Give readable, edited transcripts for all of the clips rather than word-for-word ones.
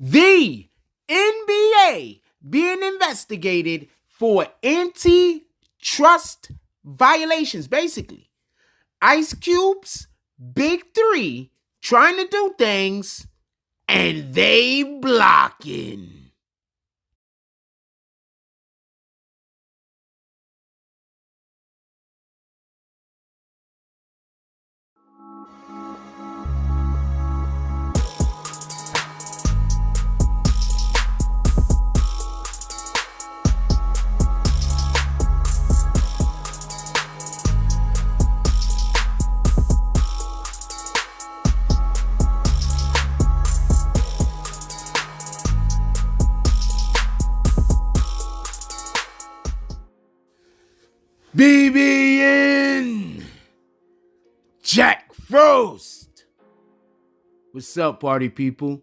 The NBA being investigated for antitrust violations, basically. Ice Cube's Big Three trying to do things and they blocking. BBN Jack Frost. What's up, party people?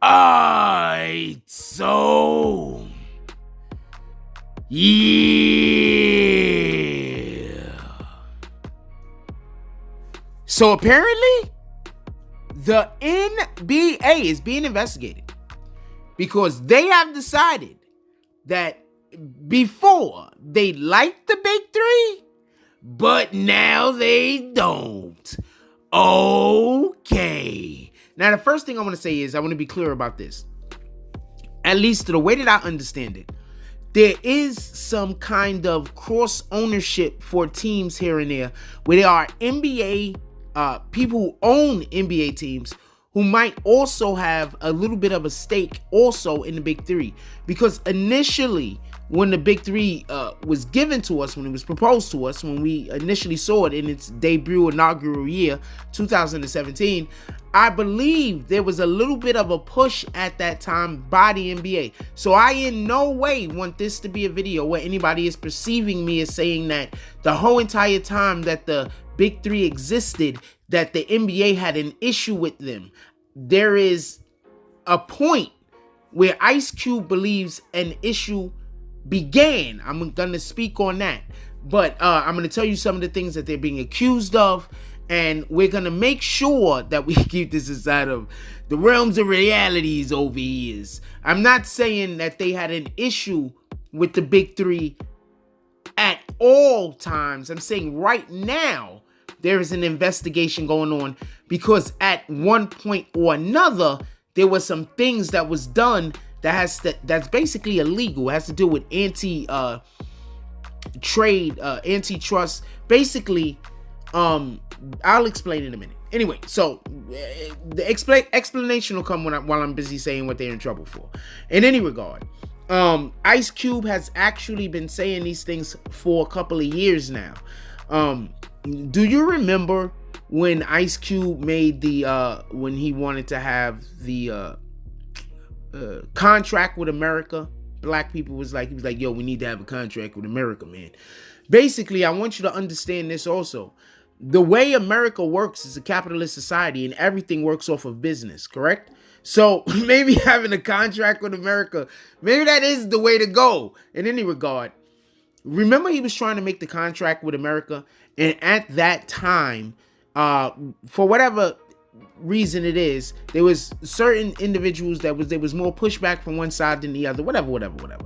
Alright, so So apparently, the NBA is being investigated because they have decided that before they liked the Big Three, but now they don't. Okay. Now, the first thing I want to say is I want to be clear about this. At least the way that I understand it, there is some kind of cross ownership for teams here and there where there are NBA people who own NBA teams who might also have a little bit of a stake also in the Big Three. Because initially, when the Big Three was given to us, when it was proposed to us, when we initially saw it in its debut inaugural year, 2017, I believe there was a little bit of a push at that time by the NBA. So I in no way want this to be a video where anybody is perceiving me as saying that the whole entire time that the Big Three existed, that the NBA had an issue with them. There is a point where Ice Cube believes an issue began. I'm going to speak on that. But I'm going to tell you some of the things that they're being accused of. And we're going to make sure that we keep this inside of the realms of realities over here. I'm not saying that they had an issue with the Big Three at all times. I'm saying right now, there is an investigation going on because at one point or another, there was some things that was done that's basically illegal. It has to do with antitrust. Basically, I'll explain in a minute. Anyway, so the explanation will come while I'm busy saying what they're in trouble for. In any regard, Ice Cube has actually been saying these things for a couple of years now. Do you remember when Ice Cube made when he wanted to have the contract with America? Black people he was like, yo, we need to have a contract with America, man. Basically, I want you to understand this also. The way America works is a capitalist society and everything works off of business, correct? So maybe having a contract with America, maybe that is the way to go in any regard. Remember, he was trying to make the contract with America, and at that time, for whatever reason it is, there was certain individuals there was more pushback from one side than the other, whatever.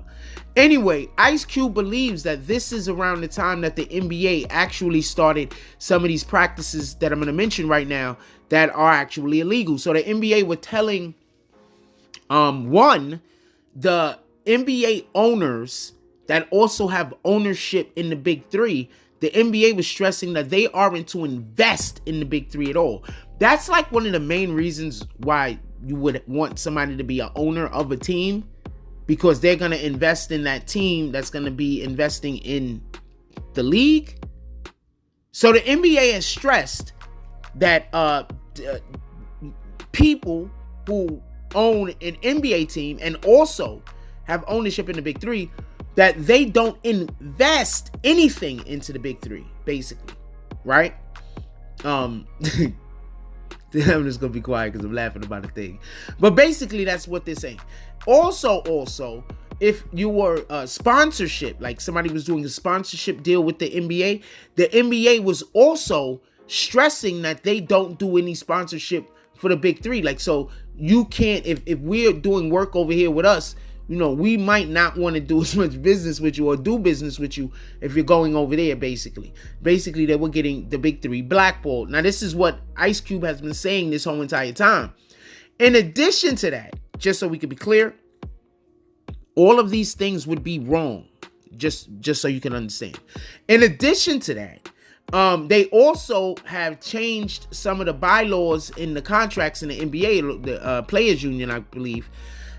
Anyway, Ice Cube believes that this is around the time that the NBA actually started some of these practices that I'm going to mention right now that are actually illegal. So the NBA were telling, the NBA owners that also have ownership in the Big Three, the NBA was stressing that they aren't to invest in the Big Three at all. That's like one of the main reasons why you would want somebody to be an owner of a team, because they're going to invest in that team that's going to be investing in the league. So the NBA has stressed that people who own an NBA team and also have ownership in the Big Three, that they don't invest anything into the Big Three, basically, right? I'm just gonna be quiet because I'm laughing about a thing, but basically that's what they're saying. Also, if you were sponsorship, like somebody was doing a sponsorship deal with the NBA was also stressing that they don't do any sponsorship for the big three. Like, so you can't, if we're doing work over here with us, we might not want to do as much business with you or do business with you if you're going over there, basically. Basically, that we're getting the big three blackballed. Now, this is what Ice Cube has been saying this whole entire time. In addition to that, just so we can be clear, all of these things would be wrong, just so you can understand. In addition to that, they also have changed some of the bylaws in the contracts in the NBA, the players union, I believe,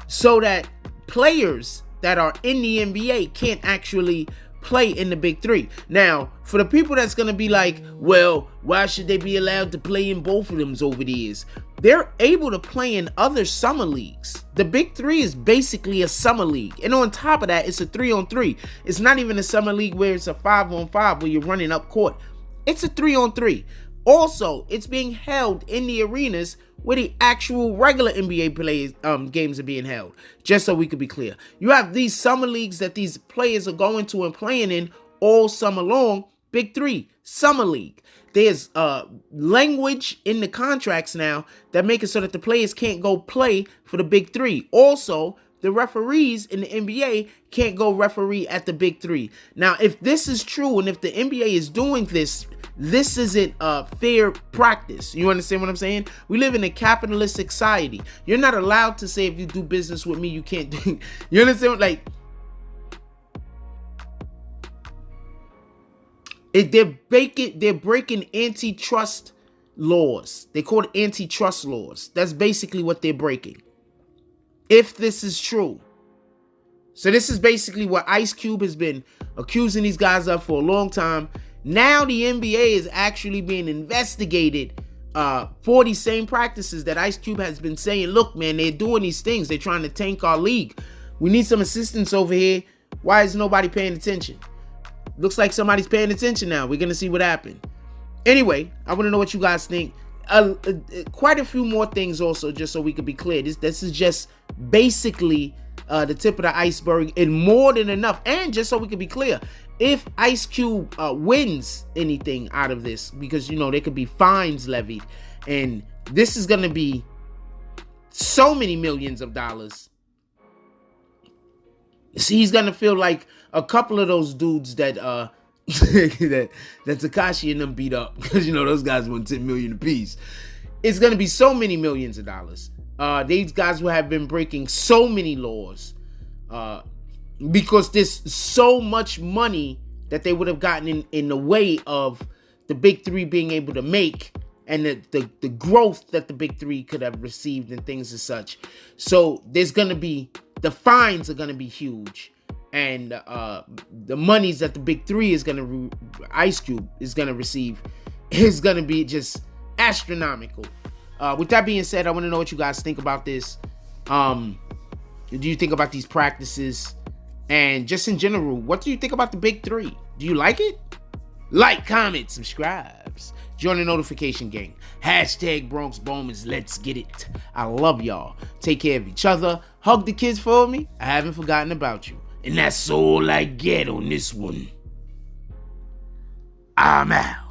so that players that are in the NBA can't actually play in the big three. Now, for the people that's going to be like, well, why should they be allowed to play in both of them over the years? They're able to play in other summer leagues. The big three is basically a summer league. And on top of that, it's a 3-on-3. It's not even a summer league where it's a 5-on-5 where you're running up court. It's a 3-on-3. Also, it's being held in the arenas where the actual regular NBA games are being held. Just so we could be clear. You have these summer leagues that these players are going to and playing in all summer long. Big three, summer league. There's language in the contracts now that make it so that the players can't go play for the big three. Also, the referees in the NBA can't go referee at the big three. Now, if this is true and if the NBA is doing this, this isn't fair practice. You understand what I'm saying? We live in a capitalist society. You're not allowed to say if you do business with me, you can't do. You understand? Like, they're breaking antitrust laws. They call it antitrust laws. That's basically what they're breaking. If this is true. So this is basically what Ice Cube has been accusing these guys of for a long time. Now the NBA is actually being investigated for these same practices that Ice Cube has been saying, look, man, they're doing these things. They're trying to tank our league. We need some assistance over here. Why is nobody paying attention? Looks like somebody's paying attention now. We're going to see what happened. Anyway, I want to know what you guys think. Quite a few more things also, just so we could be clear. This is just basically the tip of the iceberg and more than enough. And just so we could be clear, if Ice Cube wins anything out of this, because, there could be fines levied, and this is going to be so many millions of dollars. See, he's going to feel like a couple of those dudes that that Tekashi and them beat up, because those guys won $10 million apiece. It's going to be so many millions of dollars. These guys will have been breaking so many laws because there's so much money that they would have gotten in the way of the big three being able to make, and the growth that the big three could have received and things as such. So there's going to be, the fines are going to be huge. And the monies that the big three is going to, Ice Cube is going to receive, is going to be just astronomical. With that being said, I want to know what you guys think about this. Do you think about these practices? And just in general, what do you think about the big three? Do you like it? Like, comment, subscribes. Join the notification gang. Hashtag Bronx Bowmans. Let's get it. I love y'all. Take care of each other. Hug the kids for me. I haven't forgotten about you. And that's all I get on this one. I'm out.